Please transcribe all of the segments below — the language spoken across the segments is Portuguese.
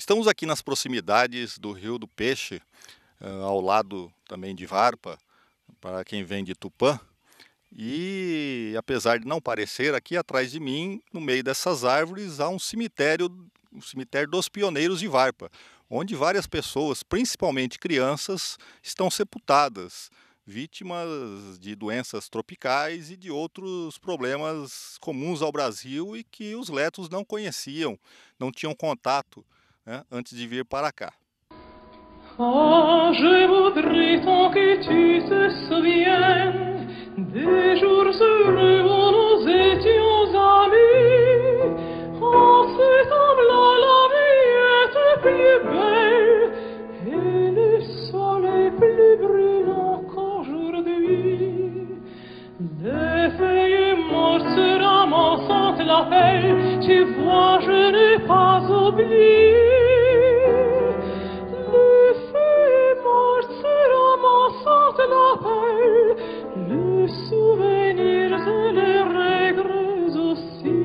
Estamos aqui nas proximidades do Rio do Peixe, ao lado também de Varpa, para quem vem de Tupã. E apesar de não parecer, aqui atrás de mim, no meio dessas árvores, há um cemitério dos Pioneiros de Varpa, onde várias pessoas, principalmente crianças, estão sepultadas, vítimas de doenças tropicais e de outros problemas comuns ao Brasil e que os letos não conheciam, não tinham contato, né, antes de vir para cá. Ah, je voudrais tant que tu te souviennes des jours heureux où nous étions amis. En ce temps-là, la vie était plus belle et le soleil plus brûlant qu'aujourd'hui. Les feuilles mortes ramassant la pelle, tu vois, je n'ai pas oublié. Le souvenir et les regrets aussi,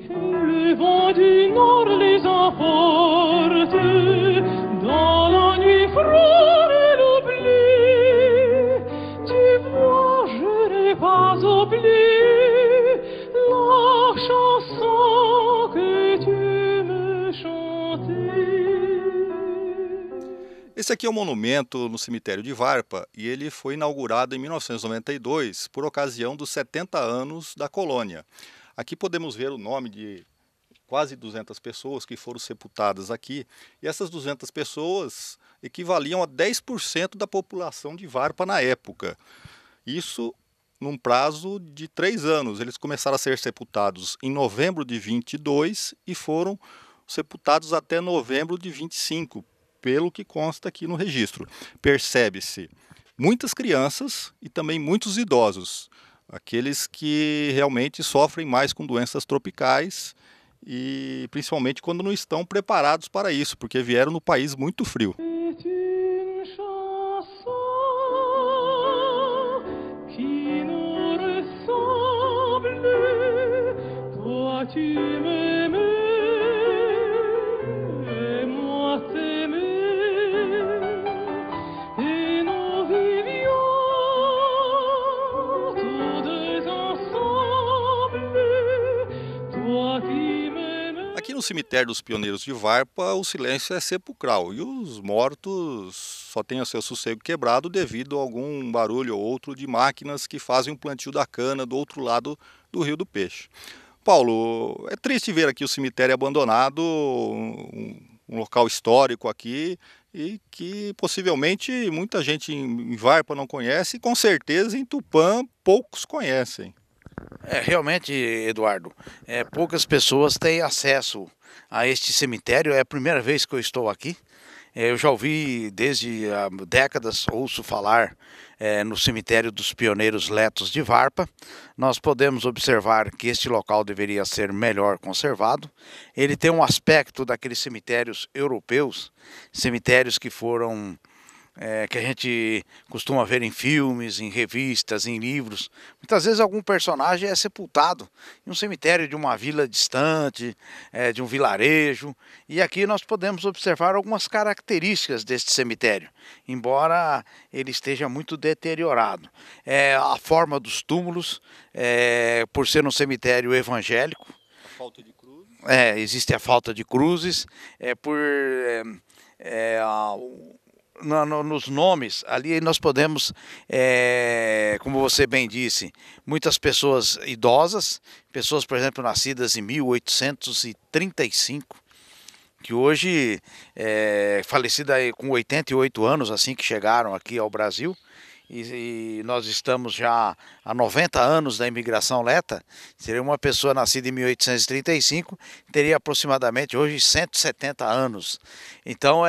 et le vent du nord les emporte dans la nuit froide et l'oubli. Tu vois, je n'ai pas oublié la chanson que tu me chantais. Esse aqui é um monumento no cemitério de Varpa e ele foi inaugurado em 1992 por ocasião dos 70 anos da colônia. Aqui podemos ver o nome de quase 200 pessoas que foram sepultadas aqui, e essas 200 pessoas equivaliam a 10% da população de Varpa na época. Isso num prazo de 3 anos. Eles começaram a ser sepultados em novembro de 22 e foram sepultados até novembro de 25. Pelo que consta aqui no registro. Percebe-se muitas crianças e também muitos idosos, aqueles que realmente sofrem mais com doenças tropicais e principalmente quando não estão preparados para isso, porque vieram no país muito frio. Aqui no cemitério dos Pioneiros de Varpa, o silêncio é sepulcral e os mortos só têm o seu sossego quebrado devido a algum barulho ou outro de máquinas que fazem o plantio da cana do outro lado do Rio do Peixe. Paulo, é triste ver aqui o cemitério abandonado, um local histórico aqui e que possivelmente muita gente em Varpa não conhece e com certeza em Tupã poucos conhecem. Realmente, Eduardo, poucas pessoas têm acesso a este cemitério. É a primeira vez que eu estou aqui. Eu já ouvi desde décadas, ouço falar no cemitério dos Pioneiros Letos de Varpa. Nós podemos observar que este local deveria ser melhor conservado. Ele tem um aspecto daqueles cemitérios europeus, cemitérios que foram... que a gente costuma ver em filmes, em revistas, em livros. Muitas vezes algum personagem é sepultado em um cemitério de uma vila distante, de um vilarejo. E aqui nós podemos observar algumas características deste cemitério, embora ele esteja muito deteriorado. A forma dos túmulos, por ser um cemitério evangélico, Falta de cruzes. Existe a falta de cruzes, nos nomes, ali nós podemos, como você bem disse, muitas pessoas idosas, pessoas, por exemplo, nascidas em 1835, que hoje, falecida com 88 anos, assim que chegaram aqui ao Brasil, e nós estamos já há 90 anos da imigração leta. Seria uma pessoa nascida em 1835, teria aproximadamente hoje 170 anos. Então,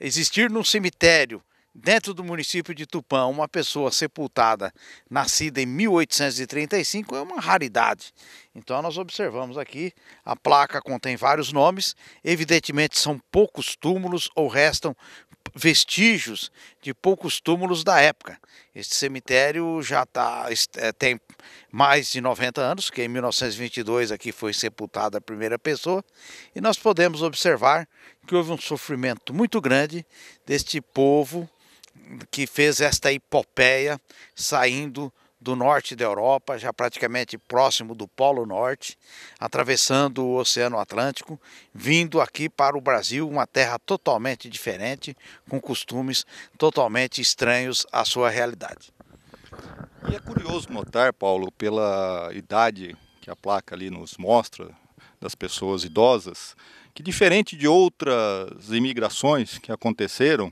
existir num cemitério dentro do município de Tupã uma pessoa sepultada nascida em 1835 é uma raridade. Então nós observamos aqui, a placa contém vários nomes, evidentemente são poucos túmulos ou restam vestígios de poucos túmulos da época. Este cemitério já tem mais de 90 anos, que em 1922 aqui foi sepultada a primeira pessoa, e nós podemos observar que houve um sofrimento muito grande deste povo que fez esta epopeia saindo do norte da Europa, já praticamente próximo do Polo Norte, atravessando o Oceano Atlântico, vindo aqui para o Brasil, uma terra totalmente diferente, com costumes totalmente estranhos à sua realidade. E é curioso notar, Paulo, pela idade que a placa ali nos mostra, das pessoas idosas, que diferente de outras imigrações que aconteceram,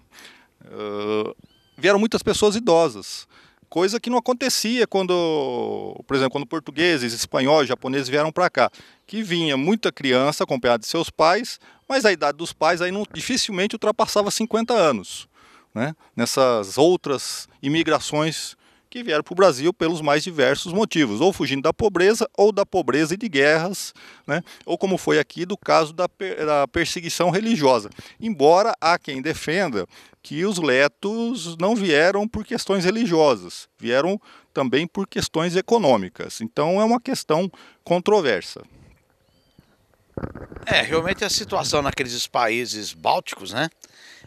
vieram muitas pessoas idosas. Coisa que não acontecia quando, por exemplo, quando portugueses, espanhóis, japoneses vieram para cá, que vinha muita criança acompanhada de seus pais, mas a idade dos pais aí dificilmente ultrapassava 50 anos, né? Nessas outras imigrações que vieram para o Brasil pelos mais diversos motivos, ou fugindo da pobreza e de guerras, né? Ou como foi aqui do caso da perseguição religiosa. Embora há quem defenda que os letos não vieram por questões religiosas, vieram também por questões econômicas. Então é uma questão controversa. Realmente a situação naqueles países bálticos, né,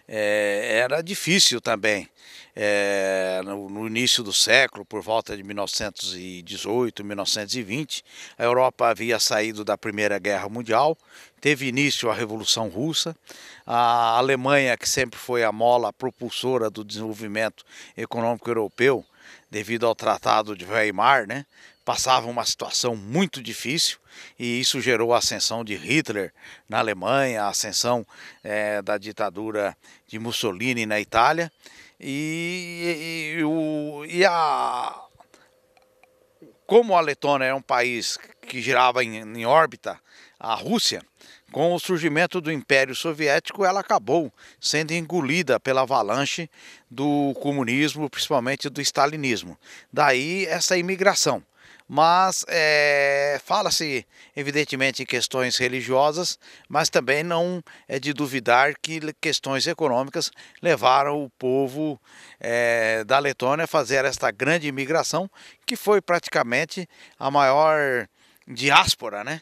era difícil também. No início do século, por volta de 1918, 1920, a Europa havia saído da Primeira Guerra Mundial, teve início a Revolução Russa, a Alemanha, que sempre foi a mola propulsora do desenvolvimento econômico europeu, devido ao Tratado de Weimar, né, passava uma situação muito difícil, e isso gerou a ascensão de Hitler na Alemanha, a ascensão da ditadura de Mussolini na Itália, como a Letônia é um país que girava em órbita a Rússia, com o surgimento do Império Soviético, ela acabou sendo engolida pela avalanche do comunismo, principalmente do stalinismo. Daí essa imigração. Mas fala-se evidentemente em questões religiosas, mas também não é de duvidar que questões econômicas levaram o povo da Letônia a fazer esta grande imigração, que foi praticamente a maior diáspora, né?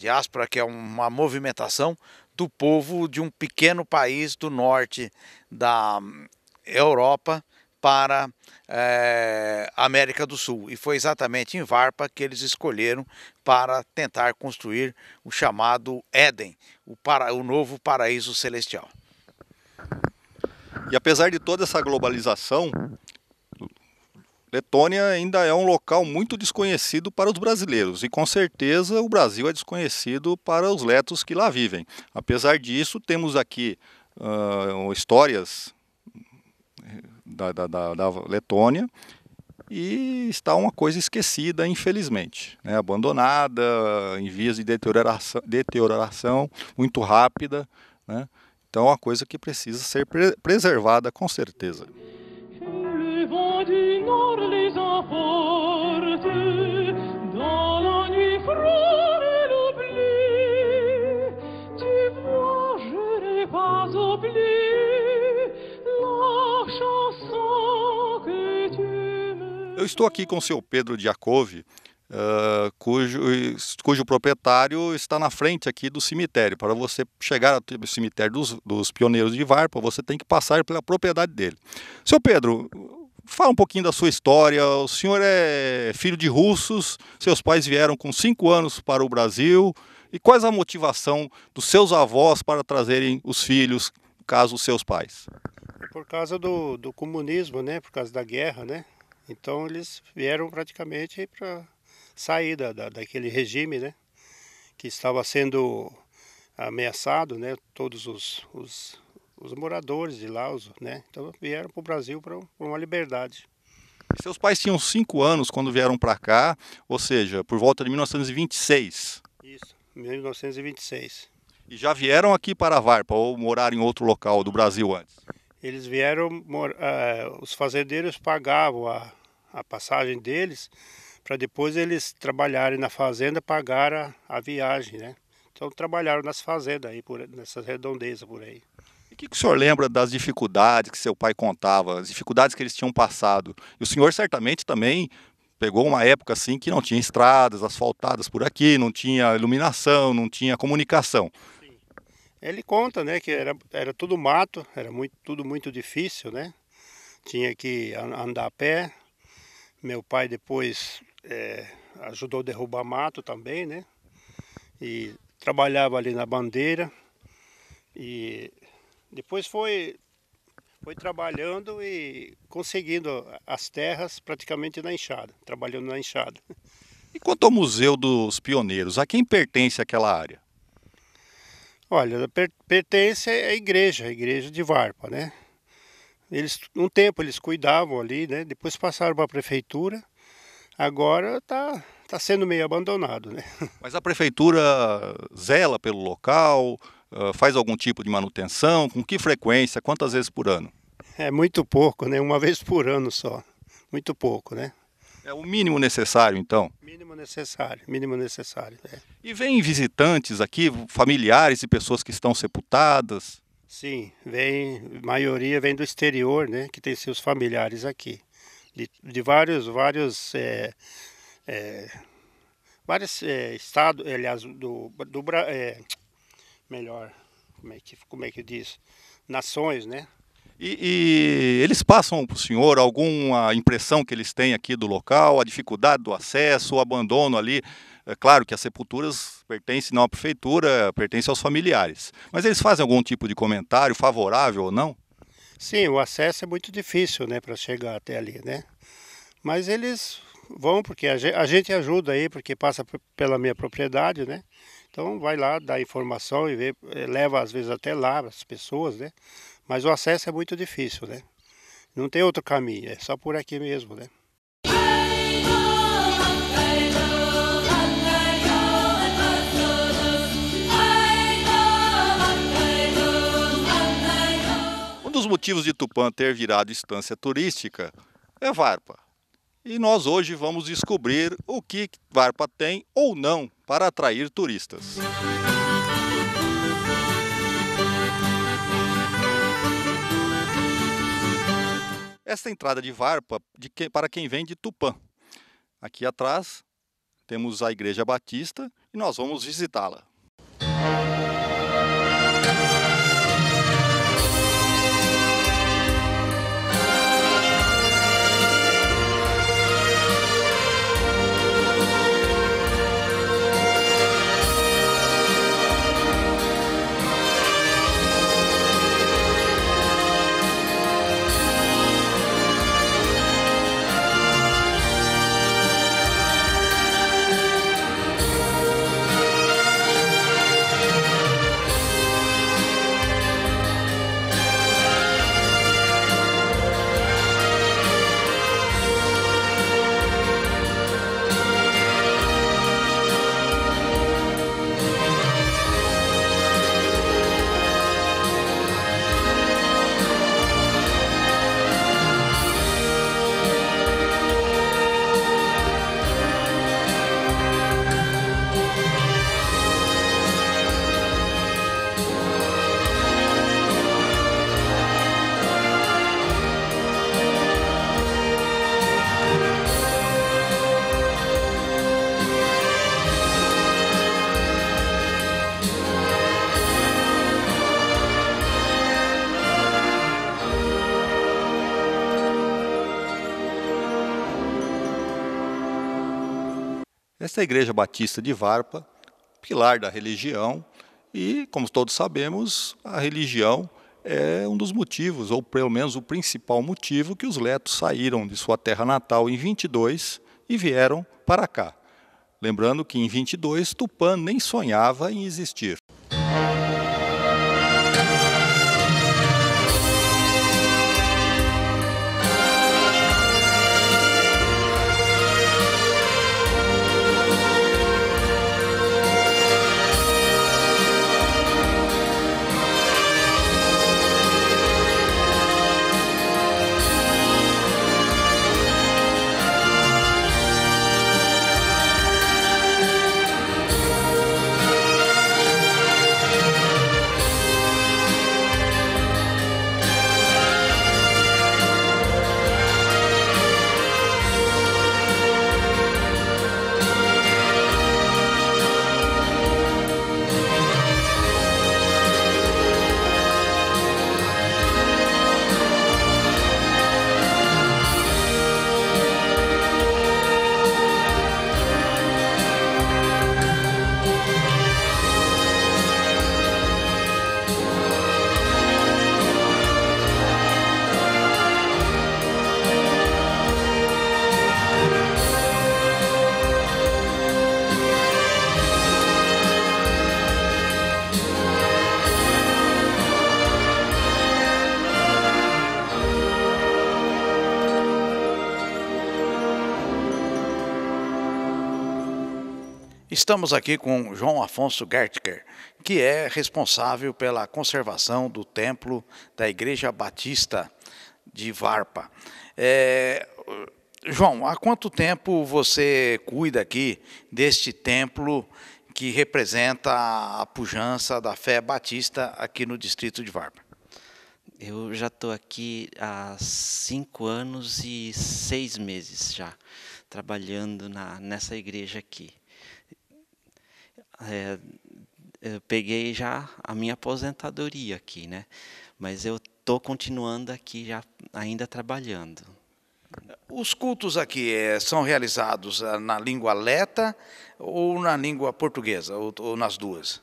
Diáspora, que é uma movimentação do povo de um pequeno país do norte da Europa para a América do Sul, e foi exatamente em Varpa que eles escolheram para tentar construir o chamado Éden, o novo paraíso celestial. E apesar de toda essa globalização, Letônia ainda é um local muito desconhecido para os brasileiros, e com certeza o Brasil é desconhecido para os letos que lá vivem. Apesar disso, temos aqui histórias da Letônia, e está uma coisa esquecida, infelizmente, né? Abandonada, em vias de deterioração muito rápida, né? Então é uma coisa que precisa ser preservada com certeza. Le vent du nord les emporte, dans la nuit froide et l'oubli. Tu vois, je n'ai pas oublié la chanson que tu me... Eu estou aqui com o seu Pedro Diakov, cujo proprietário está na frente aqui do cemitério. Para você chegar ao cemitério dos Pioneiros de Varpa, você tem que passar pela propriedade dele. Seu Pedro, fala um pouquinho da sua história. O senhor é filho de russos, seus pais vieram com 5 anos para o Brasil. E qual a motivação dos seus avós para trazerem os filhos, no caso, os seus pais? Por causa do comunismo, né? Por causa da guerra, né? Então eles vieram praticamente para sair daquele regime, né? Que estava sendo ameaçado, né? Todos os moradores de lá, né? Então vieram para o Brasil para uma liberdade. Seus pais tinham 5 anos quando vieram para cá, ou seja, por volta de 1926. Isso, 1926. E já vieram aqui para Varpa ou moraram em outro local do Brasil antes? Eles vieram, os fazendeiros pagavam a passagem deles para depois eles trabalharem na fazenda, pagar a viagem, né? Então trabalharam nas fazendas aí, nessas redondezas por aí. E que o senhor lembra das dificuldades que seu pai contava, as dificuldades que eles tinham passado? E o senhor certamente também pegou uma época assim que não tinha estradas asfaltadas por aqui, não tinha iluminação, não tinha comunicação. Ele conta, né, que era tudo mato, tudo muito difícil, né? Tinha que andar a pé. Meu pai depois ajudou a derrubar mato também, né? E trabalhava ali na bandeira. E depois foi trabalhando e conseguindo as terras praticamente na enxada, trabalhando na enxada. E quanto ao Museu dos Pioneiros, a quem pertence aquela área? Olha, pertence à igreja de Varpa, né? Um tempo eles cuidavam ali, né? Depois passaram para a prefeitura. Agora tá sendo meio abandonado, né? Mas a prefeitura zela pelo local, faz algum tipo de manutenção, com que frequência, quantas vezes por ano? É muito pouco, né? Uma vez por ano só. Muito pouco, né? É o mínimo necessário, então? Mínimo necessário. É. E vêm visitantes aqui, familiares e pessoas que estão sepultadas? Sim, maioria vem do exterior, né? Que tem seus familiares aqui. De vários estados, aliás, melhor, como é que diz? Nações, né? E eles passam para o senhor alguma impressão que eles têm aqui do local, a dificuldade do acesso, o abandono ali? É claro que as sepulturas pertencem não à prefeitura, pertencem aos familiares. Mas eles fazem algum tipo de comentário favorável ou não? Sim, o acesso é muito difícil, né, para chegar até ali, né? Mas eles vão porque a gente ajuda aí, porque passa pela minha propriedade, né? Então vai lá, dá informação e leva às vezes até lá as pessoas, né? Mas o acesso é muito difícil, né? Não tem outro caminho, é só por aqui mesmo, né? Um dos motivos de Tupã ter virado estância turística é Varpa. E nós hoje vamos descobrir o que Varpa tem ou não para atrair turistas. Esta entrada de Varpa para quem vem de Tupã. Aqui atrás temos a Igreja Batista e nós vamos visitá-la. Esta é a Igreja Batista de Varpa, pilar da religião, e, como todos sabemos, a religião é um dos motivos, ou pelo menos o principal motivo, que os letos saíram de sua terra natal em 22 e vieram para cá. Lembrando que em 22 Tupã nem sonhava em existir. Estamos aqui com João Afonso Gertker, que é responsável pela conservação do templo da Igreja Batista de Varpa. João, há quanto tempo você cuida aqui deste templo que representa a pujança da fé batista aqui no distrito de Varpa? Eu já estou aqui há 5 anos e 6 meses já, trabalhando nessa igreja aqui. Eu peguei já a minha aposentadoria aqui, né? Mas eu estou continuando aqui já, ainda trabalhando. Os cultos aqui são realizados na língua leta ou na língua portuguesa, ou nas duas?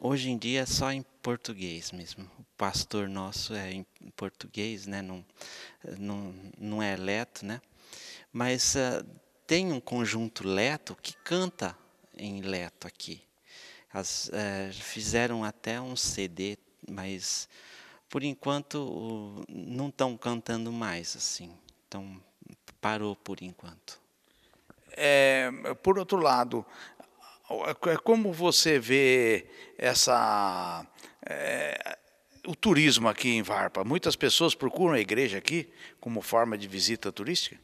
Hoje em dia é só em português mesmo. O pastor nosso é em português, né? Não é leto, né? Mas tem um conjunto leto que canta em leto aqui. Fizeram até um CD, mas por enquanto não estão cantando mais assim. Então parou por enquanto. Por outro lado, como você vê o turismo aqui em Varpa? Muitas pessoas procuram a igreja aqui como forma de visita turística?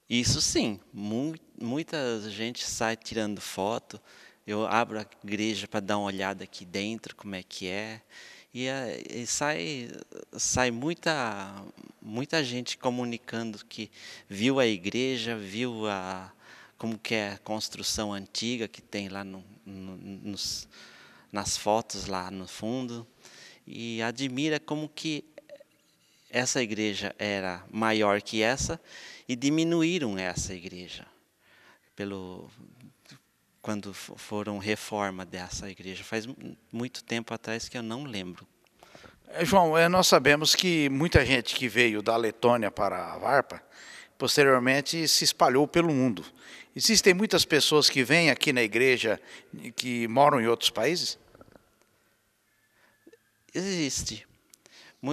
Isso sim, muita gente sai tirando foto. Eu abro a igreja para dar uma olhada aqui dentro, como é que é. E sai muita gente comunicando que viu a igreja, viu como que é a construção antiga que tem lá nas fotos lá no fundo. E admira como que essa igreja era maior que essa e diminuíram essa igreja quando foram reforma dessa igreja. Faz muito tempo atrás que eu não lembro. João, nós sabemos que muita gente que veio da Letônia para a Varpa, posteriormente se espalhou pelo mundo. Existem muitas pessoas que vêm aqui na igreja que moram em outros países? Existe.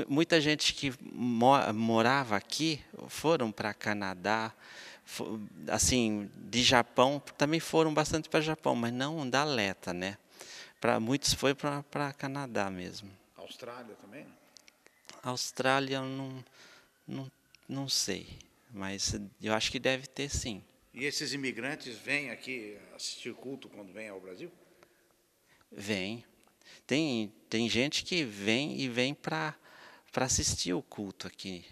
Muita gente que morava aqui foram para Canadá, assim, de Japão, também foram bastante para Japão, mas não da Leta, né? Muitos foi para Canadá mesmo. Austrália também? Austrália não sei, mas eu acho que deve ter sim. E esses imigrantes vêm aqui assistir culto quando vêm ao Brasil? Vem. Tem gente que vem para assistir o culto aqui.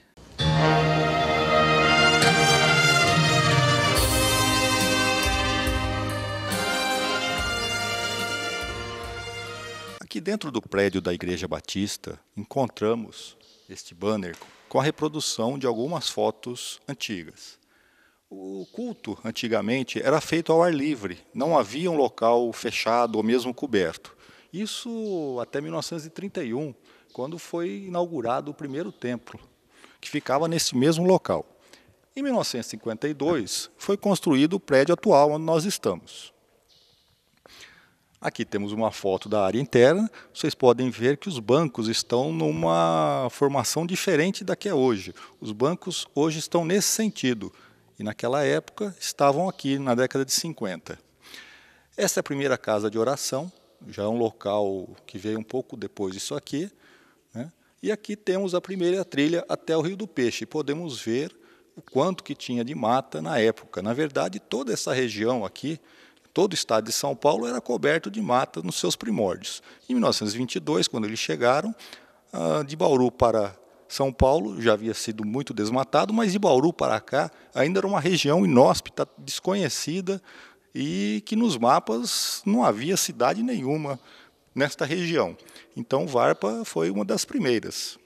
Aqui dentro do prédio da Igreja Batista, encontramos este banner com a reprodução de algumas fotos antigas. O culto, antigamente, era feito ao ar livre, não havia um local fechado ou mesmo coberto. Isso até 1931, quando foi inaugurado o primeiro templo, que ficava nesse mesmo local. Em 1952, foi construído o prédio atual onde nós estamos. Aqui temos uma foto da área interna. Vocês podem ver que os bancos estão numa formação diferente da que é hoje. Os bancos hoje estão nesse sentido, e naquela época estavam aqui na década de 50. Essa é a primeira casa de oração, já é um local que veio um pouco depois disso aqui, né? E aqui temos a primeira trilha até o Rio do Peixe. Podemos ver o quanto que tinha de mata na época. Na verdade, toda essa região aqui, todo o estado de São Paulo era coberto de mata nos seus primórdios. Em 1922, quando eles chegaram, de Bauru para São Paulo já havia sido muito desmatado, mas de Bauru para cá ainda era uma região inóspita, desconhecida, e que nos mapas não havia cidade nenhuma nesta região. Então Varpa foi uma das primeiras.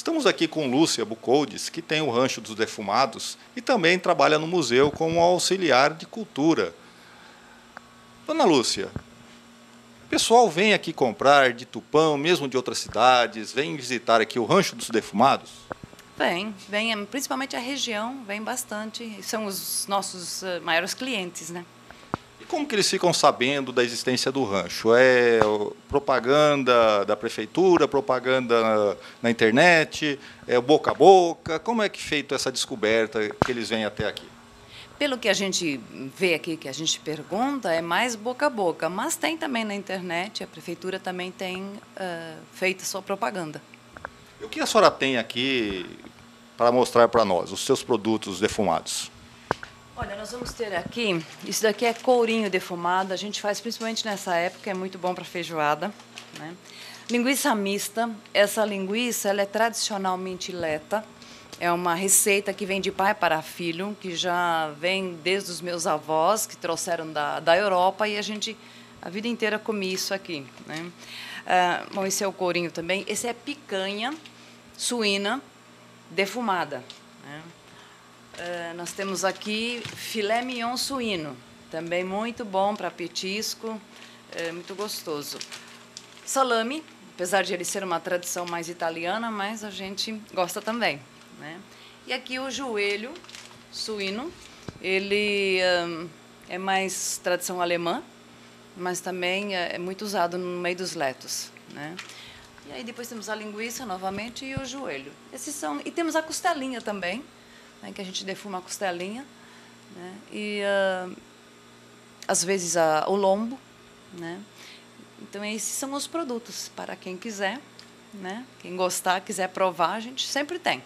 Estamos aqui com Lúcia Bucoldes, que tem o Rancho dos Defumados e também trabalha no museu como auxiliar de cultura. Dona Lúcia, o pessoal vem aqui comprar de Tupã, mesmo de outras cidades, vem visitar aqui o Rancho dos Defumados? Vem, principalmente a região, vem bastante, são os nossos maiores clientes, né? E como que eles ficam sabendo da existência do rancho? É propaganda da prefeitura, propaganda na internet, é boca a boca? Como é que é feita essa descoberta que eles vêm até aqui? Pelo que a gente vê aqui, que a gente pergunta, é mais boca a boca, mas tem também na internet, a prefeitura também tem feito sua propaganda. E o que a senhora tem aqui para mostrar para nós, os seus produtos defumados? Olha, nós vamos ter aqui, isso daqui é courinho defumado, a gente faz principalmente nessa época, é muito bom para feijoada, né? Linguiça mista, essa linguiça ela é tradicionalmente leta, é uma receita que vem de pai para filho, que já vem desde os meus avós, que trouxeram da Europa, e a vida inteira comi isso aqui, né? Bom, esse é o courinho também, esse é picanha suína defumada, né? Nós temos aqui filé mignon suíno, também muito bom para petisco, muito gostoso. Salame, apesar de ele ser uma tradição mais italiana, mas a gente gosta também, né? E aqui o joelho suíno, ele é mais tradição alemã, mas também é muito usado no meio dos letos, né? E aí depois temos a linguiça novamente e o joelho. E temos a costelinha também, né, que a gente defuma a costelinha, né? E às vezes o lombo, né? Então esses são os produtos para quem quiser, né? Quem gostar, quiser provar, a gente sempre tem.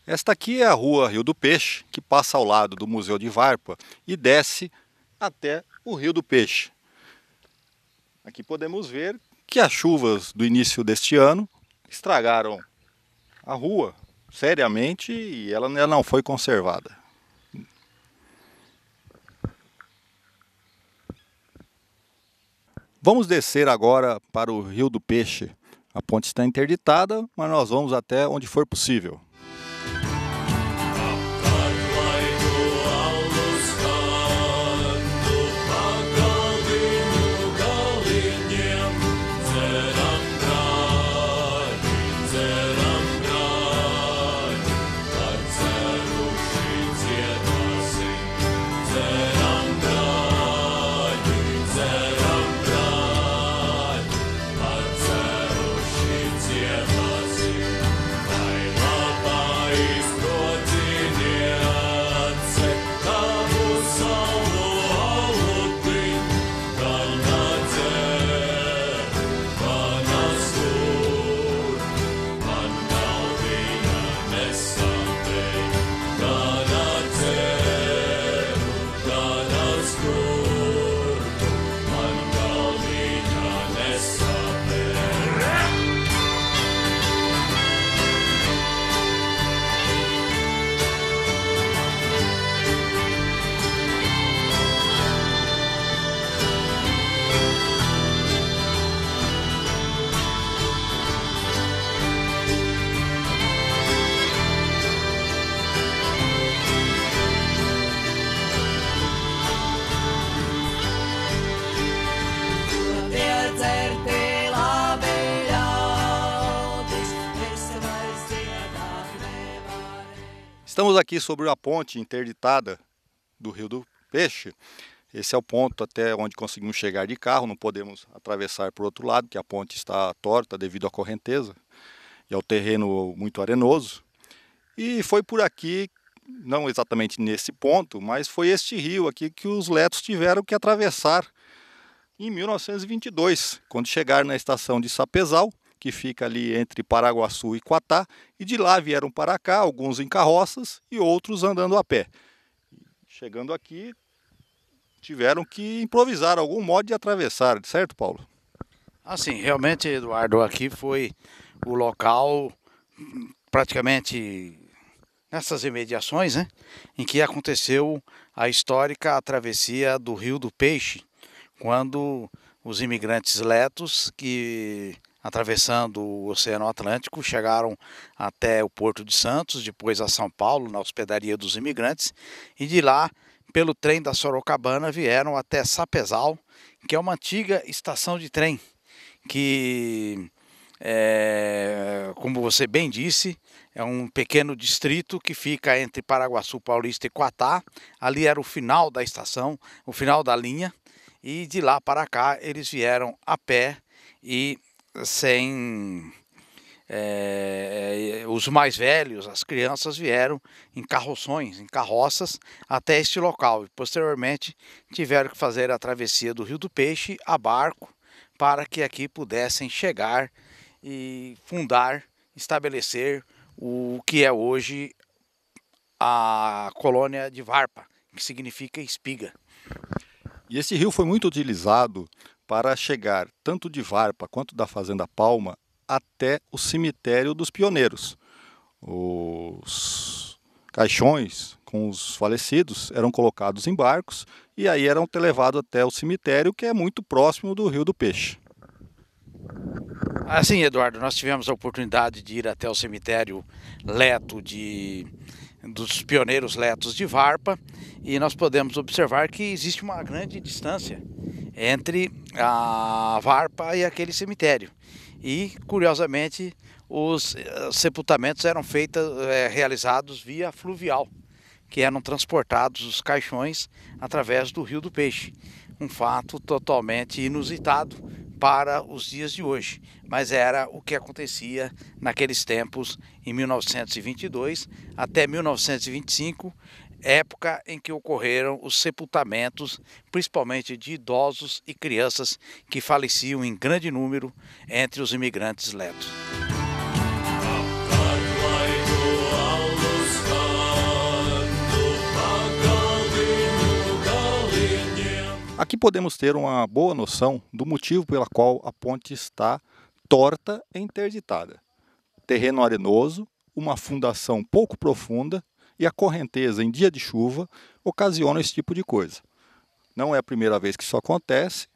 Esta aqui é a rua Rio do Peixe, que passa ao lado do Museu de Varpa e desce até o Rio do Peixe. Aqui podemos ver que as chuvas do início deste ano estragaram a rua seriamente e ela não foi conservada. Vamos descer agora para o Rio do Peixe. A ponte está interditada, mas nós vamos até onde for possível. Estamos aqui sobre a ponte interditada do Rio do Peixe. Esse é o ponto até onde conseguimos chegar de carro, não podemos atravessar por outro lado, que a ponte está torta devido à correnteza e ao terreno muito arenoso. E foi por aqui, não exatamente nesse ponto, mas foi este rio aqui que os letos tiveram que atravessar em 1922, quando chegaram na estação de Sapezal, que fica ali entre Paraguaçu e Quatá, e de lá vieram para cá, alguns em carroças e outros andando a pé. Chegando aqui, tiveram que improvisar algum modo de atravessar, certo, Paulo? Assim, realmente, Eduardo, aqui foi o local praticamente nessas imediações, né, em que aconteceu a histórica travessia do Rio do Peixe, quando os imigrantes letos, que atravessando o Oceano Atlântico, chegaram até o Porto de Santos, depois a São Paulo, na hospedaria dos imigrantes, e de lá, pelo trem da Sorocabana, vieram até Sapezal, que é uma antiga estação de trem, que, como você bem disse, é um pequeno distrito que fica entre Paraguaçu Paulista e Quatá. Ali era o final da estação, o final da linha, e de lá para cá eles vieram a pé e sem... os mais velhos, as crianças, vieram em carroções, em carroças, até este local. E posteriormente tiveram que fazer a travessia do Rio do Peixe a barco, para que aqui pudessem chegar e fundar, estabelecer o que é hoje a colônia de Varpa, que significa espiga. E esse rio foi muito utilizado para chegar tanto de Varpa quanto da Fazenda Palma até o cemitério dos pioneiros. Os caixões com os falecidos eram colocados em barcos e aí eram levados até o cemitério, que é muito próximo do Rio do Peixe. Assim, Eduardo, nós tivemos a oportunidade de ir até o cemitério leto dos pioneiros letos de Varpa, e nós podemos observar que existe uma grande distância entre a Varpa e aquele cemitério. E, curiosamente, os sepultamentos eram realizados via fluvial, que eram transportados os caixões através do Rio do Peixe. Um fato totalmente inusitado para os dias de hoje, mas era o que acontecia naqueles tempos, em 1922 até 1925, época em que ocorreram os sepultamentos, principalmente de idosos e crianças que faleciam em grande número entre os imigrantes letos. Aqui podemos ter uma boa noção do motivo pela qual a ponte está torta e interditada. Terreno arenoso, uma fundação pouco profunda e a correnteza em dia de chuva ocasiona esse tipo de coisa. Não é a primeira vez que isso acontece.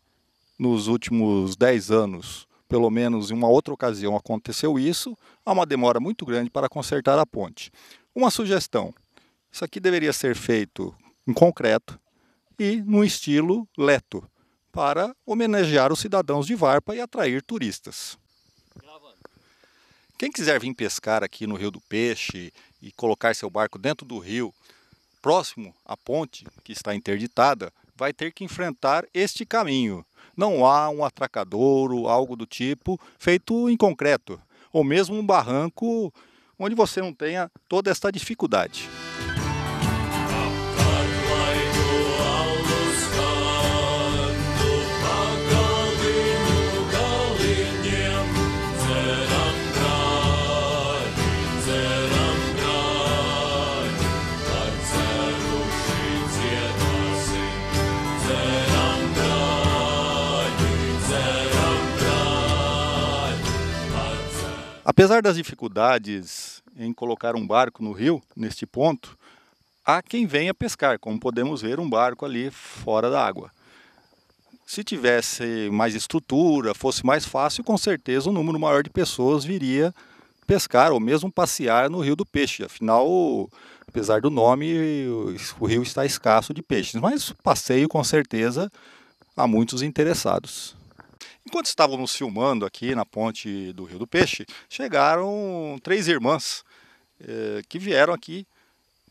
Nos últimos 10 anos, pelo menos em uma outra ocasião aconteceu isso. Há uma demora muito grande para consertar a ponte. Uma sugestão: isso aqui deveria ser feito em concreto e no estilo leto, para homenagear os cidadãos de Varpa e atrair turistas. Quem quiser vir pescar aqui no Rio do Peixe e colocar seu barco dentro do rio, próximo à ponte que está interditada, vai ter que enfrentar este caminho. Não há um atracadouro, algo do tipo, feito em concreto, ou mesmo um barranco onde você não tenha toda esta dificuldade. Apesar das dificuldades em colocar um barco no rio, neste ponto, há quem venha pescar, como podemos ver um barco ali fora da água. Se tivesse mais estrutura, fosse mais fácil, com certeza um número maior de pessoas viria pescar ou mesmo passear no Rio do Peixe. Afinal, apesar do nome, o rio está escasso de peixes, mas passeio com certeza há muitos interessados. Enquanto estávamos filmando aqui na ponte do Rio do Peixe, chegaram 3 irmãs que vieram aqui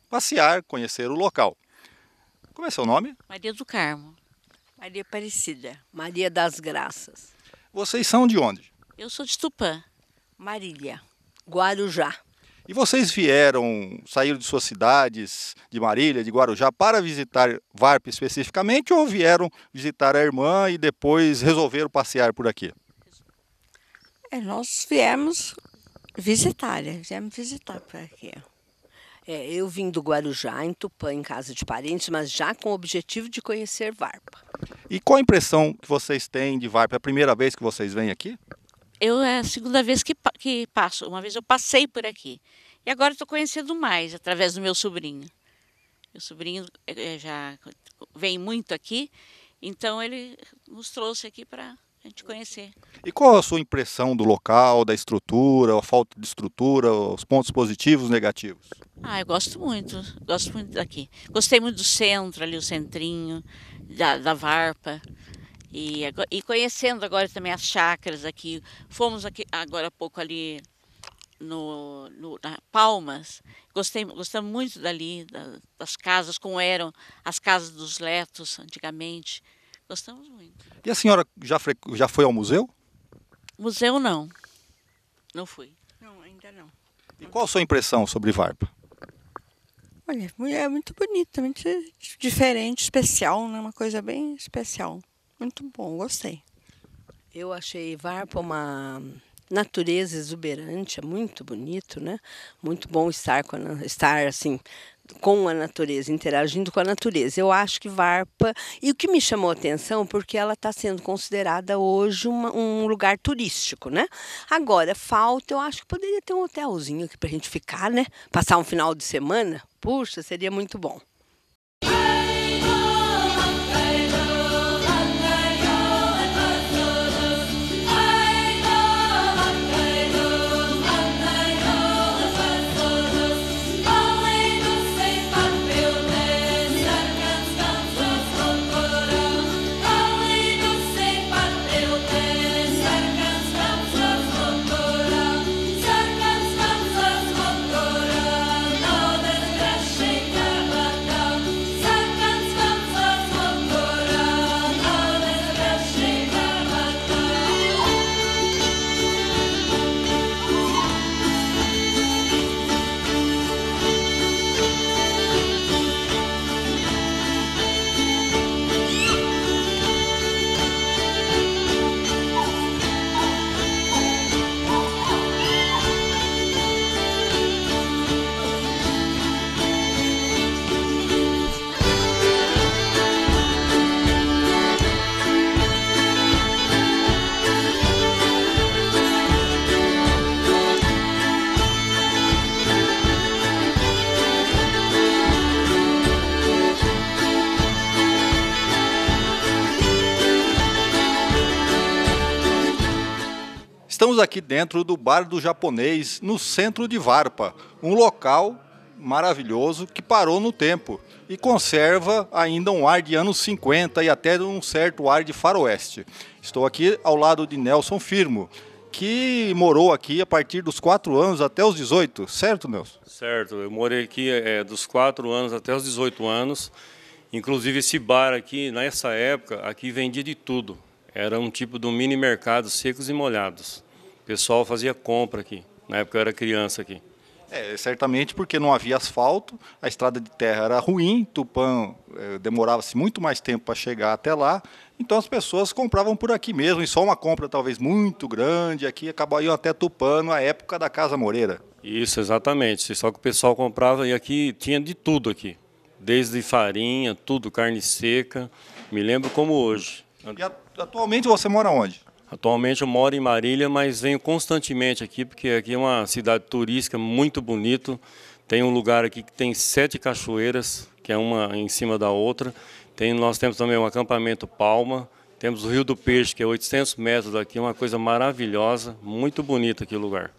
passear, conhecer o local. Como é seu nome? Maria do Carmo. Maria Aparecida. Maria das Graças. Vocês são de onde? Eu sou de Tupã. Marília. Guarujá. E vocês saíram de suas cidades, de Marília, de Guarujá, para visitar Varpa especificamente, ou vieram visitar a irmã e depois resolveram passear por aqui? Nós viemos visitar por aqui. Eu vim do Guarujá, em Tupã, em casa de parentes, mas já com o objetivo de conhecer Varpa. E qual a impressão que vocês têm de Varpa? É a primeira vez que vocês vêm aqui? É a segunda vez que passo. Uma vez eu passei por aqui. E agora estou conhecendo mais através do meu sobrinho. Meu sobrinho já vem muito aqui, então ele nos trouxe aqui para a gente conhecer. E qual a sua impressão do local, da estrutura, a falta de estrutura, os pontos positivos e negativos? Eu gosto muito daqui. Gostei muito do centro, ali o centrinho, da Varpa. E conhecendo agora também as chácaras aqui. Fomos aqui agora há pouco ali na Palmas. Gostamos muito dali, das casas, como eram as casas dos letos antigamente. Gostamos muito. E a senhora já foi ao museu? Museu não fui. Não, ainda não. E qual a sua impressão sobre Varpa? Olha, é muito bonita, muito diferente, especial, né? Uma coisa bem especial. Muito bom, gostei. Eu achei Varpa uma natureza exuberante, é muito bonito, né? Muito bom estar assim com a natureza, interagindo com a natureza. Eu acho que Varpa, e o que me chamou a atenção, porque ela está sendo considerada hoje um lugar turístico, né? Agora, eu acho que poderia ter um hotelzinho aqui para a gente ficar, né? Passar um final de semana, puxa, seria muito bom. Estamos aqui dentro do Bar do Japonês, no centro de Varpa, um local maravilhoso que parou no tempo e conserva ainda um ar de anos 50 e até um certo ar de faroeste. Estou aqui ao lado de Nelson Firmo, que morou aqui a partir dos 4 anos até os 18, certo, Nelson? Certo, eu morei aqui dos 4 anos até os 18 anos. Inclusive esse bar aqui, nessa época, aqui vendia de tudo. Era um tipo de um mini mercado, secos e molhados. O pessoal fazia compra aqui, na época eu era criança aqui. Certamente porque não havia asfalto, a estrada de terra era ruim, Tupã demorava-se muito mais tempo para chegar até lá, então as pessoas compravam por aqui mesmo, e só uma compra talvez muito grande, aqui acabavam até Tupã na época da Casa Moreira. Isso, exatamente, só que o pessoal comprava e aqui tinha de tudo aqui, desde farinha, tudo, carne seca, me lembro como hoje. E atualmente você mora onde? Atualmente eu moro em Marília, mas venho constantemente aqui, porque aqui é uma cidade turística muito bonito. Tem um lugar aqui que tem 7 cachoeiras, que é uma em cima da outra. Nós temos também um acampamento Palma, temos o Rio do Peixe, que é 800 metros daqui, uma coisa maravilhosa, muito bonito aqui o lugar.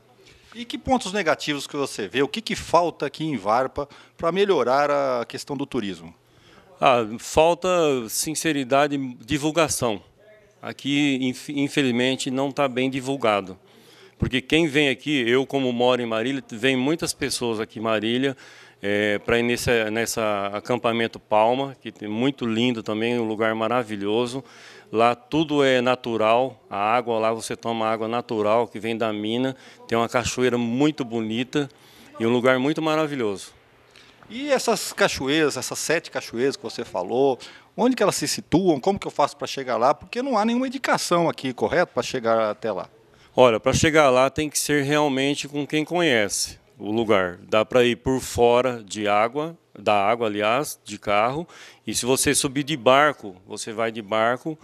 E que pontos negativos que você vê? O que falta aqui em Varpa para melhorar a questão do turismo? Falta sinceridade e divulgação. Aqui, infelizmente, não está bem divulgado. Porque quem vem aqui, eu como moro em Marília, vem muitas pessoas aqui em Marília para ir nessa acampamento Palma, que é muito lindo também, um lugar maravilhoso. Lá tudo é natural, a água lá você toma água natural que vem da mina, tem uma cachoeira muito bonita e um lugar muito maravilhoso. E essas cachoeiras, essas 7 cachoeiras que você falou, onde que elas se situam? Como que eu faço para chegar lá? Porque não há nenhuma indicação aqui, correto, para chegar até lá. Olha, para chegar lá tem que ser realmente com quem conhece o lugar. Dá para ir por fora da água, aliás, de carro. E se você subir de barco, você vai de barco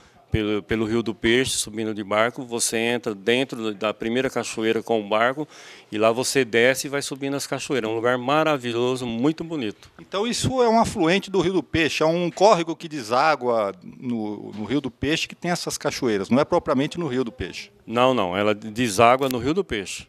pelo Rio do Peixe, subindo de barco. Você entra dentro da primeira cachoeira com o barco e lá você desce e vai subindo as cachoeiras. É um lugar maravilhoso, muito bonito. Então isso é um afluente do Rio do Peixe, é um córrego que deságua no Rio do Peixe que tem essas cachoeiras, não é propriamente no Rio do Peixe. Não, ela deságua no Rio do Peixe.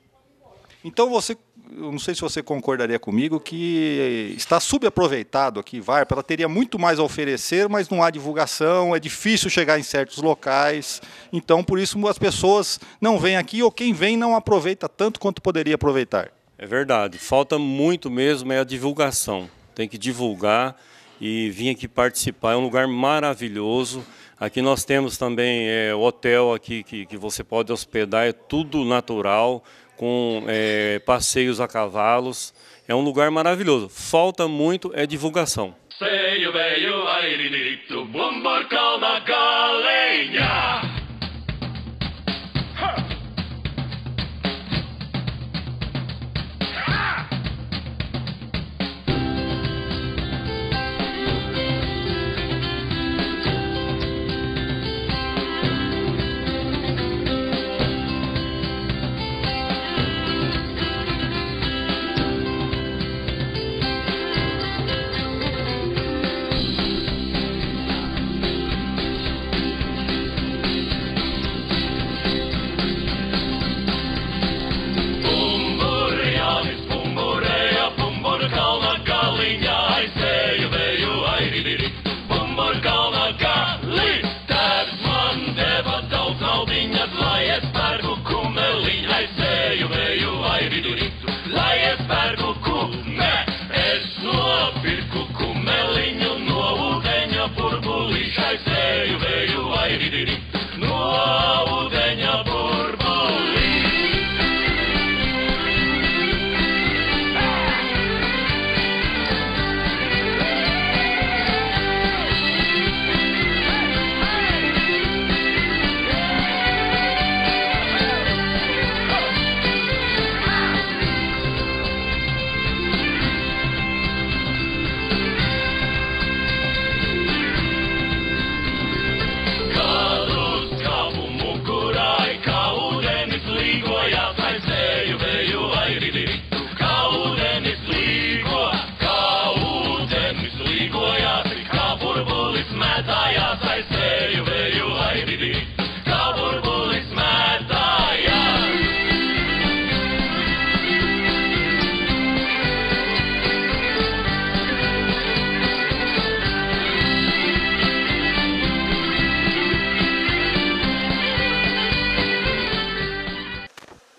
Então eu não sei se você concordaria comigo que está subaproveitado aqui Varpa, ela teria muito mais a oferecer, mas não há divulgação, é difícil chegar em certos locais, então por isso as pessoas não vêm aqui ou quem vem não aproveita tanto quanto poderia aproveitar. É verdade, falta muito mesmo é a divulgação, tem que divulgar e vir aqui participar, é um lugar maravilhoso. Aqui nós temos também o hotel aqui que você pode hospedar, é tudo natural, com passeios a cavalos. É um lugar maravilhoso. Falta muito é divulgação.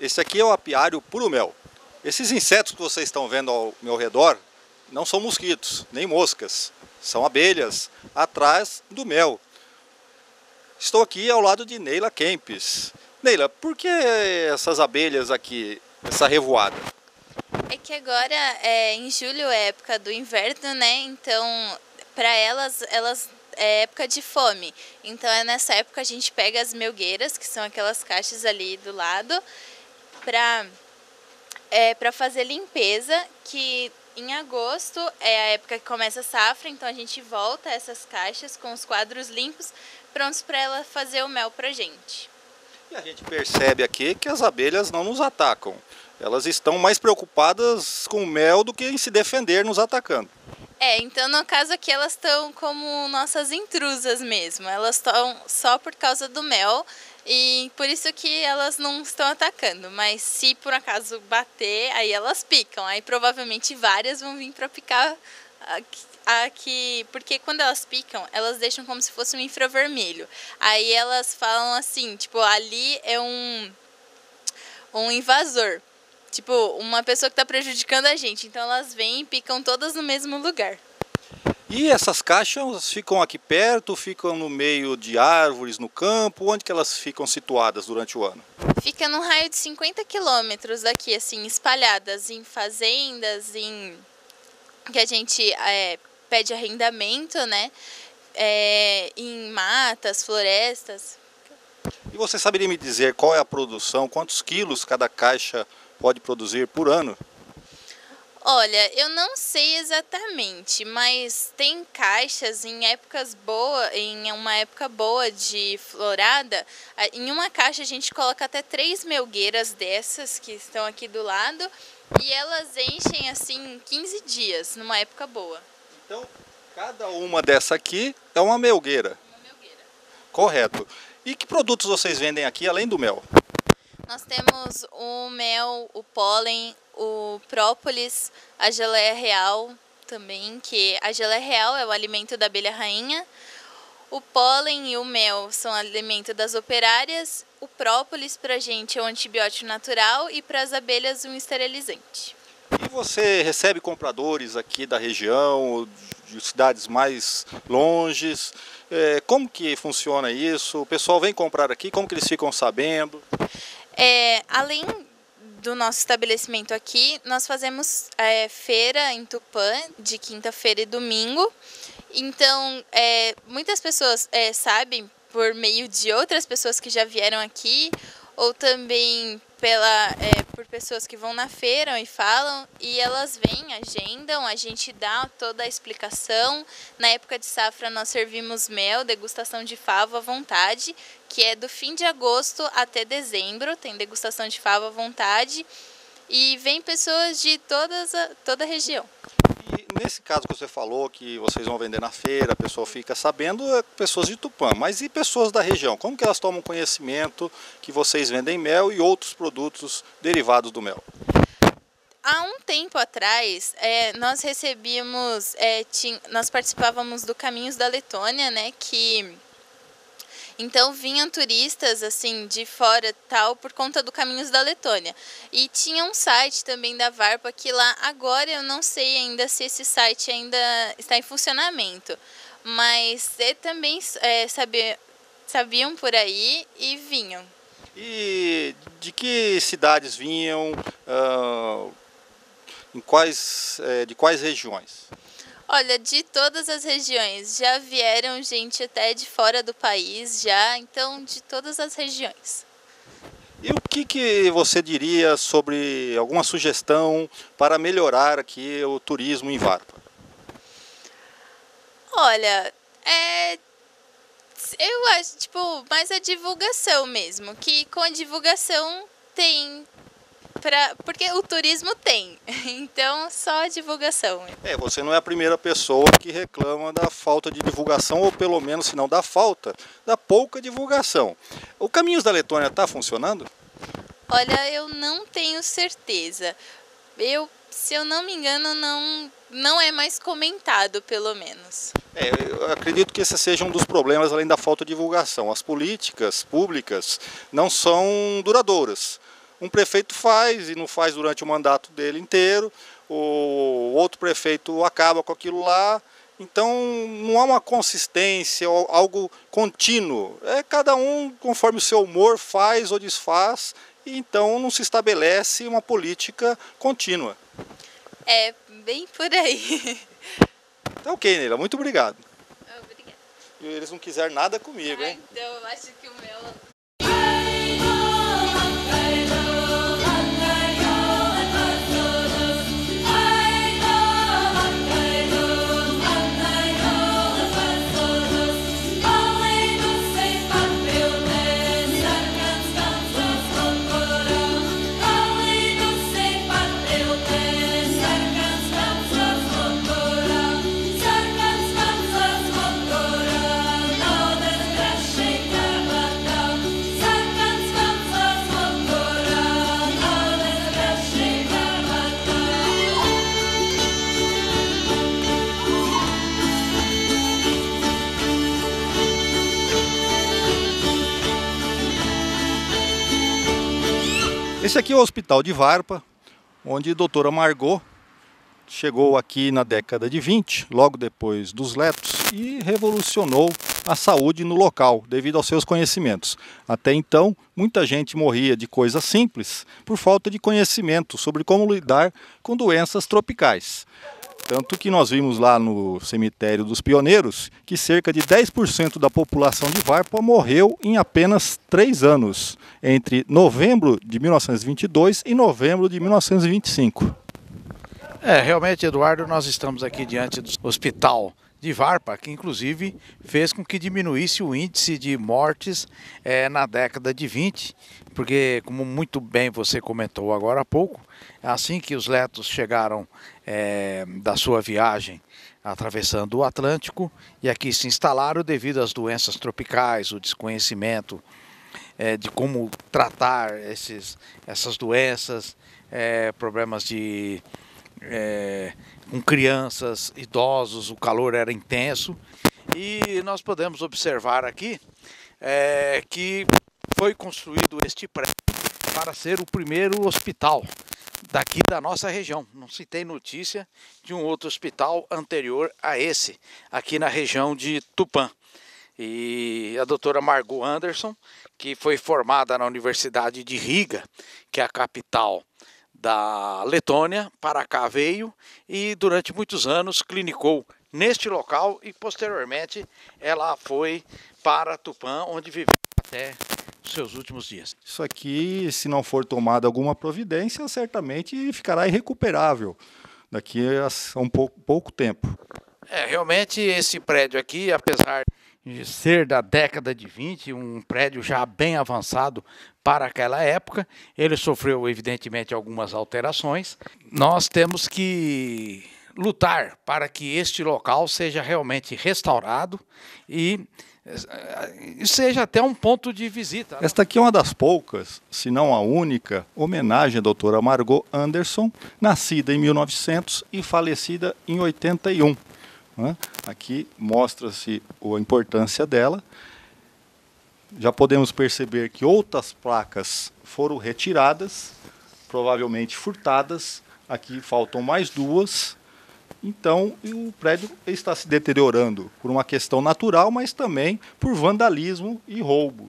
Esse aqui é o apiário Puro Mel. Esses insetos que vocês estão vendo ao meu redor não são mosquitos, nem moscas. São abelhas atrás do mel. Estou aqui ao lado de Neila Kempis. Neila, por que essas abelhas aqui, essa revoada? É que agora, em julho, é época do inverno, né? Então, para elas é época de fome. Então, nessa época a gente pega as melgueiras, que são aquelas caixas ali do lado, para fazer limpeza, que em agosto é a época que começa a safra, então a gente volta essas caixas com os quadros limpos, prontos para ela fazer o mel pra gente. E a gente percebe aqui que as abelhas não nos atacam. Elas estão mais preocupadas com o mel do que em se defender nos atacando. Então no caso aqui elas estão como nossas intrusas mesmo. Elas estão só por causa do mel e por isso que elas não estão atacando. Mas se por acaso bater, aí elas picam. Aí provavelmente várias vão vir para picar aqui, porque quando elas picam, elas deixam como se fosse um infravermelho. Aí elas falam assim, tipo, ali é um invasor. Tipo, uma pessoa que está prejudicando a gente. Então elas vêm e picam todas no mesmo lugar. E essas caixas ficam aqui perto, ficam no meio de árvores, no campo? Onde que elas ficam situadas durante o ano? Fica num raio de 50 quilômetros daqui, assim, espalhadas em fazendas, que a gente pede arrendamento, né? Em matas, florestas. E você saberia me dizer qual é a produção, quantos quilos cada caixa pode produzir por ano? Olha, eu não sei exatamente, mas tem caixas em épocas boas, em uma época boa de florada. Em uma caixa a gente coloca até 3 melgueiras dessas que estão aqui do lado e elas enchem assim em 15 dias, numa época boa. Então, cada uma dessa aqui é uma melgueira. Uma melgueira. Correto. E que produtos vocês vendem aqui além do mel? Nós temos o mel, o pólen, o própolis, a geleia real também, que a geleia real é o alimento da abelha rainha. O pólen e o mel são alimento das operárias. O própolis para a gente é um antibiótico natural e para as abelhas um esterilizante. E você recebe compradores aqui da região, de cidades mais longes? Como que funciona isso? O pessoal vem comprar aqui, como que eles ficam sabendo? Além do nosso estabelecimento aqui, nós fazemos feira em Tupã, de quinta-feira e domingo. Então, muitas pessoas sabem por meio de outras pessoas que já vieram aqui, ou também por pessoas que vão na feira e falam, e elas vêm, agendam, a gente dá toda a explicação. Na época de safra nós servimos mel, degustação de fava à vontade, que é do fim de agosto até dezembro, tem degustação de fava à vontade, e vem pessoas de toda a região. E nesse caso que você falou, que vocês vão vender na feira, a pessoa fica sabendo, pessoas de Tupã, mas e pessoas da região? Como que elas tomam conhecimento que vocês vendem mel e outros produtos derivados do mel? Há um tempo atrás, nós recebíamos, nós participávamos do Caminhos da Letônia, né, que... Então vinham turistas assim de fora tal por conta do Caminhos da Letônia. E tinha um site também da Varpa que lá agora eu não sei ainda se esse site ainda está em funcionamento, mas também sabiam por aí e vinham. E de que cidades vinham? De quais regiões? Olha, de todas as regiões, já vieram gente até de fora do país, então de todas as regiões. E o que você diria sobre alguma sugestão para melhorar aqui o turismo em Varpa? Olha, eu acho, mais a divulgação mesmo, que com a divulgação tem... Porque o turismo tem, então só a divulgação. Você não é a primeira pessoa que reclama da falta de divulgação, ou pelo menos, se não da falta, da pouca divulgação. O Caminhos da Letônia está funcionando? Olha, eu não tenho certeza. Se eu não me engano, não é mais comentado, pelo menos. Eu acredito que esse seja um dos problemas, além da falta de divulgação. As políticas públicas não são duradouras. Um prefeito faz e não faz durante o mandato dele inteiro, o outro prefeito acaba com aquilo lá, então não há uma consistência, algo contínuo. Cada um, conforme o seu humor, faz ou desfaz, e então não se estabelece uma política contínua. É bem por aí. Então, ok, Neila, muito obrigado. Obrigada. E eles não quiseram nada comigo, hein? Então eu acho que o meu... Esse aqui é o Hospital de Varpa, onde a doutora Margot chegou aqui na década de 20, logo depois dos letos, e revolucionou a saúde no local, devido aos seus conhecimentos. Até então, muita gente morria de coisas simples, por falta de conhecimento sobre como lidar com doenças tropicais. Tanto que nós vimos lá no cemitério dos pioneiros que cerca de 10% da população de Varpa morreu em apenas 3 anos, entre novembro de 1922 e novembro de 1925. Realmente, Eduardo, nós estamos aqui diante do Hospital de Varpa, que inclusive fez com que diminuísse o índice de mortes na década de 20, porque, como muito bem você comentou agora há pouco, assim que os letos chegaram da sua viagem atravessando o Atlântico e aqui se instalaram devido às doenças tropicais, o desconhecimento de como tratar essas doenças, problemas com crianças, idosos, o calor era intenso, e nós podemos observar aqui que foi construído este prédio para ser o primeiro hospital daqui da nossa região. Não se tem notícia de um outro hospital anterior a esse, aqui na região de Tupã. E a doutora Margot Anderson, que foi formada na Universidade de Riga, que é a capital da Letônia, para cá veio e durante muitos anos clinicou neste local e posteriormente ela foi para Tupã, onde viveu até os seus últimos dias. Isso aqui, se não for tomada alguma providência, certamente ficará irrecuperável daqui a um pouco tempo. Realmente esse prédio aqui, apesar de ser da década de 20, um prédio já bem avançado para aquela época, ele sofreu evidentemente algumas alterações. Nós temos que lutar para que este local seja realmente restaurado e seja até um ponto de visita. Esta aqui é uma das poucas, se não a única, homenagem à doutora Margot Anderson, nascida em 1900 e falecida em 81. Aqui mostra-se a importância dela. Já podemos perceber que outras placas foram retiradas, provavelmente furtadas. Aqui faltam mais duas. Então, o prédio está se deteriorando por uma questão natural, mas também por vandalismo e roubo.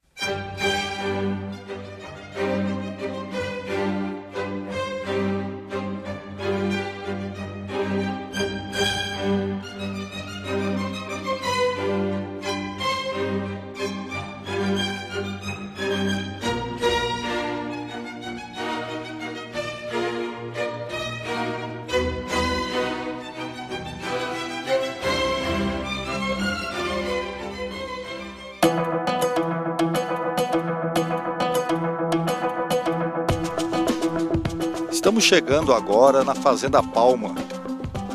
Estamos chegando agora na Fazenda Palma,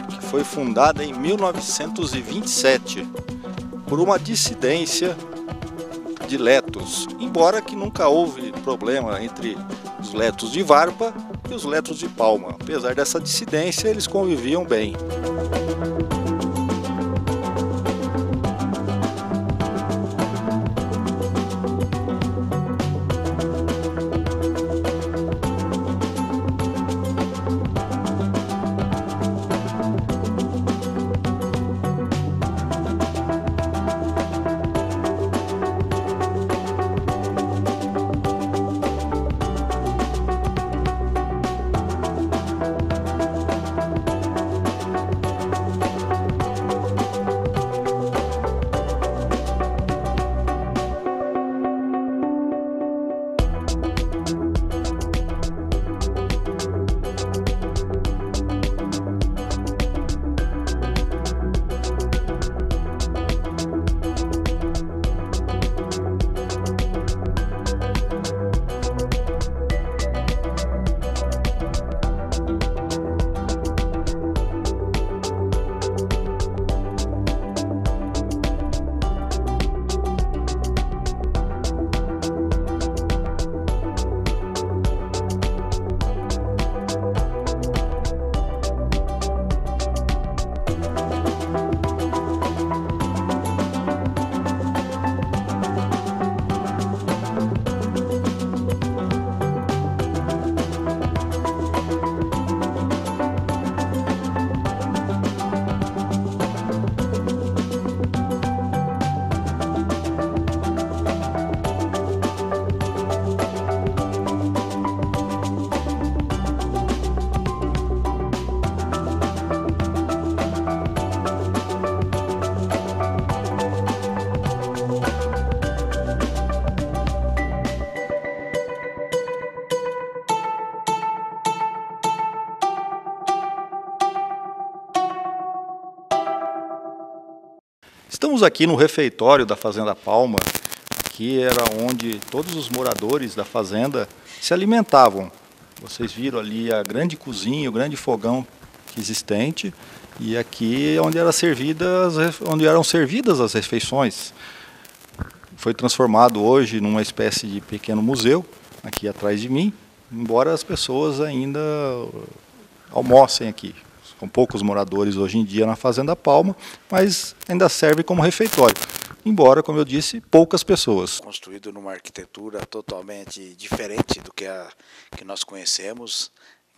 que foi fundada em 1927 por uma dissidência de letos, embora que nunca houve problema entre os letos de Varpa e os letos de Palma. Apesar dessa dissidência, eles conviviam bem. Estamos aqui no refeitório da Fazenda Palma. Aqui era onde todos os moradores da fazenda se alimentavam. Vocês viram ali a grande cozinha, o grande fogão existente, e aqui é onde eram servidas as refeições. Foi transformado hoje numa espécie de pequeno museu, aqui atrás de mim, embora as pessoas ainda almocem aqui. Com poucos moradores hoje em dia na Fazenda Palma, mas ainda serve como refeitório. Embora, como eu disse, poucas pessoas. Construído numa arquitetura totalmente diferente do que a que nós conhecemos,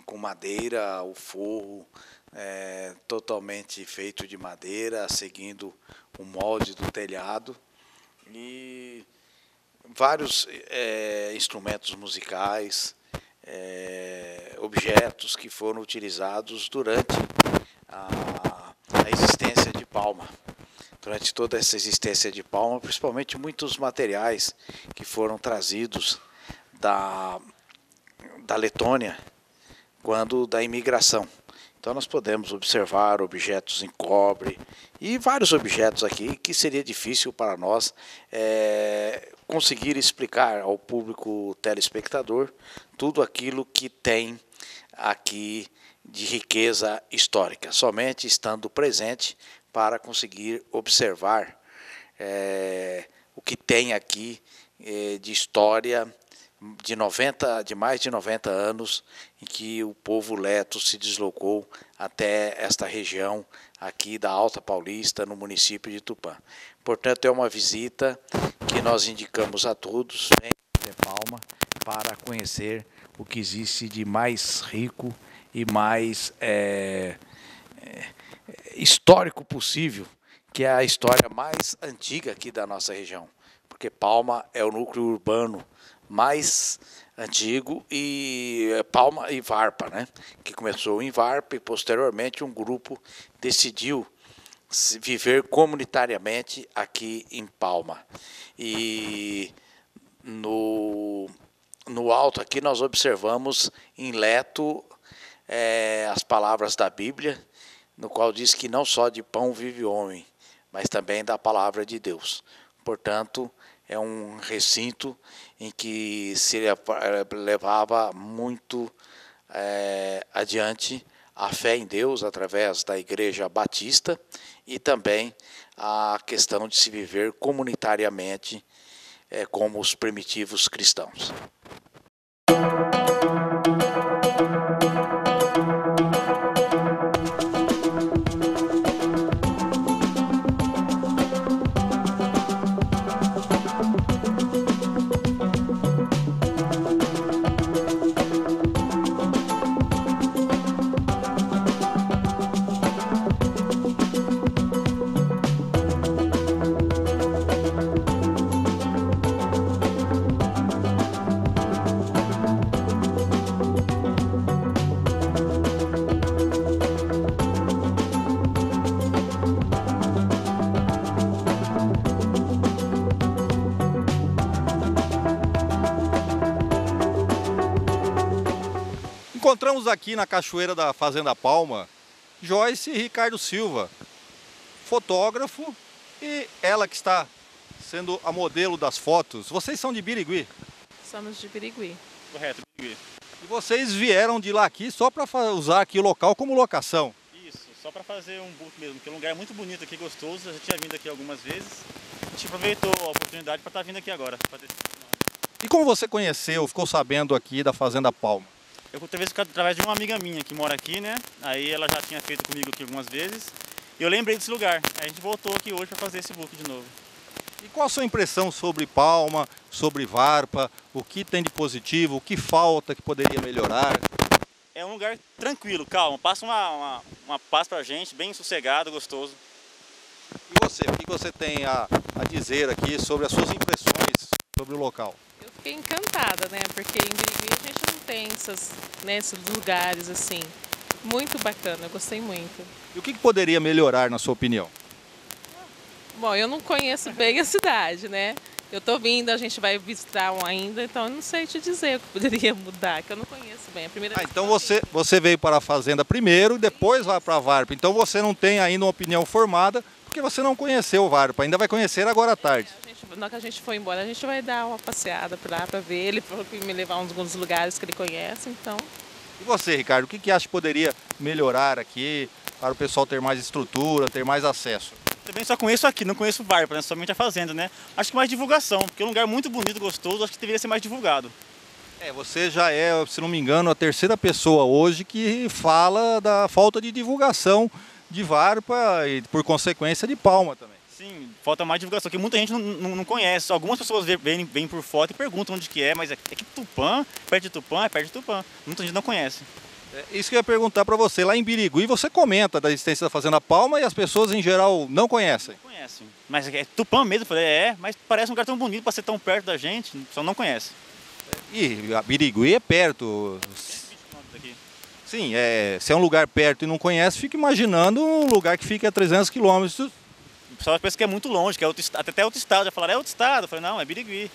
com madeira, o forro totalmente feito de madeira, seguindo o molde do telhado, e vários instrumentos musicais, objetos que foram utilizados durante a existência de Palma. Durante toda essa existência de Palma, principalmente muitos materiais que foram trazidos da Letônia, quando da imigração. Então nós podemos observar objetos em cobre e vários objetos aqui que seria difícil para nós conseguir explicar ao público telespectador tudo aquilo que tem aqui de riqueza histórica, somente estando presente para conseguir observar o que tem aqui de história de mais de 90 anos em que o povo leto se deslocou até esta região aqui da Alta Paulista, no município de Tupã. Portanto, é uma visita que nós indicamos a todos, em Palma, para conhecer o que existe de mais rico e mais histórico possível, que é a história mais antiga aqui da nossa região, porque Palma é o núcleo urbano mais antigo, e Palma e Varpa, né? Que começou em Varpa e posteriormente um grupo decidiu viver comunitariamente aqui em Palma. E no alto aqui nós observamos em leto as palavras da Bíblia, no qual diz que não só de pão vive o homem, mas também da palavra de Deus. Portanto, é um recinto em que se levava muito adiante a fé em Deus através da Igreja Batista e também a questão de se viver comunitariamente como os primitivos cristãos. Encontramos aqui na cachoeira da Fazenda Palma Joyce e Ricardo Silva, fotógrafo, e ela que está sendo a modelo das fotos. Vocês são de Birigui? Somos de Birigui. Correto, Birigui. E vocês vieram de lá aqui só para usar aqui o local como locação? Isso, só para fazer um book mesmo, porque é um lugar muito bonito aqui, gostoso. Eu já tinha vindo aqui algumas vezes. A gente aproveitou a oportunidade para estar vindo aqui agora. E como você conheceu, ficou sabendo aqui da Fazenda Palma? Eu através de uma amiga minha que mora aqui, né? Aí ela já tinha feito comigo aqui algumas vezes. E eu lembrei desse lugar. Aí a gente voltou aqui hoje para fazer esse book de novo. E qual a sua impressão sobre Palma, sobre Varpa? O que tem de positivo? O que falta que poderia melhorar? É um lugar tranquilo, calmo. Passa uma paz pra gente, bem sossegado, gostoso. E você? O que você tem a dizer aqui sobre as suas impressões sobre o local? Eu fiquei encantada, né? Porque em Birigui a gente não tem esses lugares assim. Muito bacana, eu gostei muito. E o que poderia melhorar, na sua opinião? Bom, eu não conheço bem a cidade, né? Eu tô vindo, a gente vai visitar ainda, então eu não sei te dizer o que poderia mudar, que eu não conheço bem. É a primeira vez então você veio para a Fazenda primeiro e depois vai para a Varpa. Então você não tem ainda uma opinião formada, porque você não conheceu Varpa, ainda vai conhecer agora à tarde. Na hora que a gente for embora, a gente vai dar uma passeada por lá para ver. Ele falou que me levar a alguns lugares que ele conhece, então... E você, Ricardo, o que acha que poderia melhorar aqui para o pessoal ter mais estrutura, ter mais acesso? Também só conheço aqui, não conheço Varpa, né? Somente a fazenda, né? Acho que mais divulgação, porque é um lugar muito bonito, gostoso, acho que deveria ser mais divulgado. Você já é, se não me engano, a terceira pessoa hoje que fala da falta de divulgação de Varpa e, por consequência, de Palma também. Sim, falta mais divulgação, porque muita gente não conhece. Algumas pessoas vêm por foto e perguntam onde que é, mas é que Tupã, perto de Tupã, é perto de Tupã. Muita gente não conhece. Isso que eu ia perguntar para você. Lá em Birigui, você comenta da existência da Fazenda Palma e as pessoas, em geral, não conhecem. Não conhecem. Mas é Tupã mesmo, eu falei, mas parece um lugar tão bonito para ser tão perto da gente, só não conhece. E a Birigui é perto. Sim, se é um lugar perto e não conhece, fica imaginando um lugar que fica a 300 quilômetros. O pessoal pensa que é muito longe, que é até outro estado. Já falaram, é outro estado. Eu falei, não, é Birigui.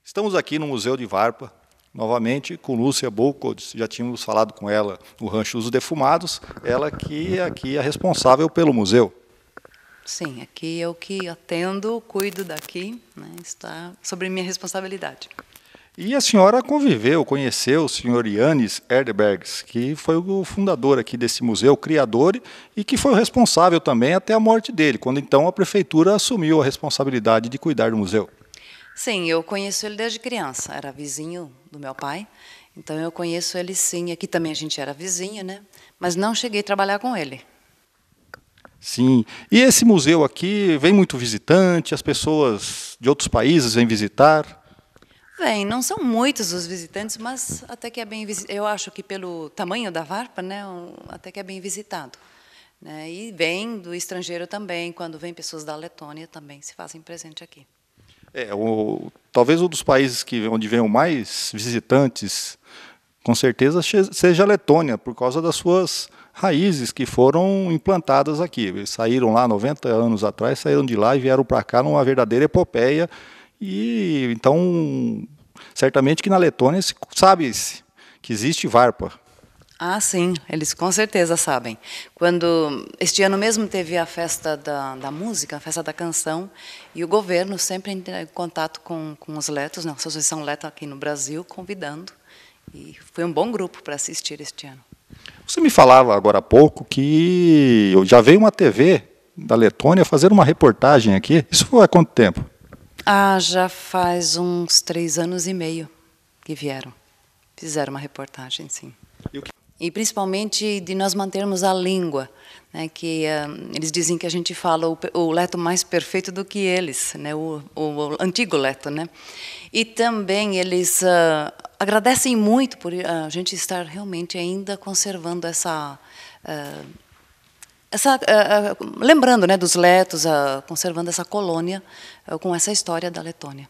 Estamos aqui no Museu de Varpa, novamente com Lúcia Bolkholtz. Já tínhamos falado com ela no Rancho Os Defumados, ela que é aqui a responsável pelo museu. Sim, aqui eu que atendo, cuido daqui, né, está sobre minha responsabilidade. E a senhora conheceu o senhor Yannis Erdebergs, que foi o fundador aqui desse museu, o criador, e que foi o responsável também até a morte dele, quando então a prefeitura assumiu a responsabilidade de cuidar do museu. Sim, eu conheço ele desde criança, era vizinho do meu pai, então eu conheço ele sim. Aqui também a gente era vizinho, né? Mas não cheguei a trabalhar com ele. Sim, e esse museu aqui vem muito visitante, as pessoas de outros países vêm visitar? Vem, não são muitos os visitantes, mas até que é bem visitado. Eu acho que pelo tamanho da Varpa, né, até que é bem visitado. Né? E vem do estrangeiro também, quando vem pessoas da Letônia também se fazem presente aqui. Talvez um dos países onde venham mais visitantes, com certeza, seja a Letônia, por causa das suas raízes que foram implantadas aqui. Eles saíram lá 90 anos atrás, saíram de lá e vieram para cá numa verdadeira epopeia. E então, certamente que na Letônia se sabe que existe Varpa. Ah, sim, eles com certeza sabem. Este ano mesmo teve a festa da música, a festa da canção, e o governo sempre em contato com os letos, né, a Associação Leto aqui no Brasil, convidando. E foi um bom grupo para assistir este ano. Você me falava agora há pouco que já veio uma TV da Letônia fazer uma reportagem aqui. Isso foi há quanto tempo? Já faz uns 3 anos e meio que vieram. Fizeram uma reportagem, sim. E principalmente de nós mantermos a língua, né, que eles dizem que a gente fala o leto mais perfeito do que eles, né, o antigo leto, né? E também eles agradecem muito por a gente estar realmente ainda conservando lembrando, né, dos letos, conservando essa colônia com essa história da Letônia.